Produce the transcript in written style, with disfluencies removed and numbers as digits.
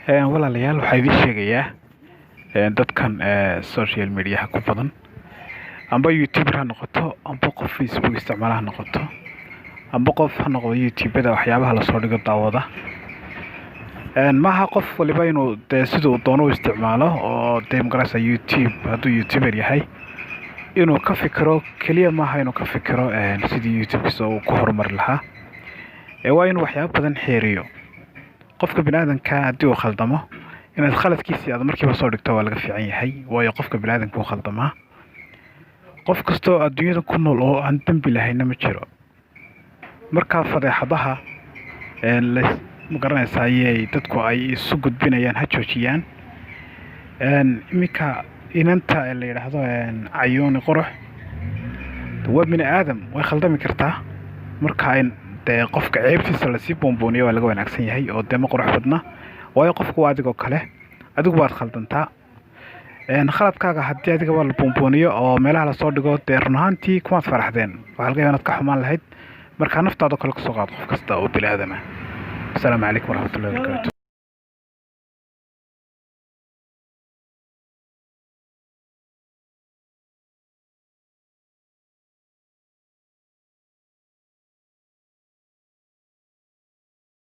walaalayaal waxaa idin sheegayaa dadkan social media ku badan amba YouTuber ha noqoto amba qof Facebook isticmaala ha noqoto amba qof ha noqdo YouTubeda waxyaabaha la soo dhigo daawada maaha qof waliba inuu sidoo doono isticmaalo oo deemgarasa YouTube hadduu YouTuber yahay inuu ka fikiro kaliya maaha inuu ka fikiro sidii YouTube-kiisa uu ku horumar lahaa waa inuu waxyaabo badan xeeriyo qofka bini'aadanka haddii uu khaldamo inaad khaladkiisa aad markiiba soo dhigto waa laga fiican yahay waayo qofka bini'aadanka uu khaldamaa qof kastoo adduunyada ku nool oo aan dambi lahayna ma jiro marka fadeexadaha ma garanaysaa ayay dadku ay isu gudbinayaan ha joojiyaan iminka inanta la yidhaahdo cayuuni qurux waa bini aadam way khaldami kartaa marka dee qofka ceebtiisa lasii boonbooniyo waa laga wanaagsan yahay oo dee ma qurux badna waayo qofku waa adigoo kale adigu waad khaldantaa khaladkaaga haddii adigaba la boonbooniyo oo meelaha lasoo dhigo dee run ahaantii kumaad faraxdeen waxaa laga yaabaa inaad ka xumaan lahayd markaa naftaada kale kasoo qaado qof kasta oo bini aadama asalaamu calaykum waraxmatullahi wabarakaatu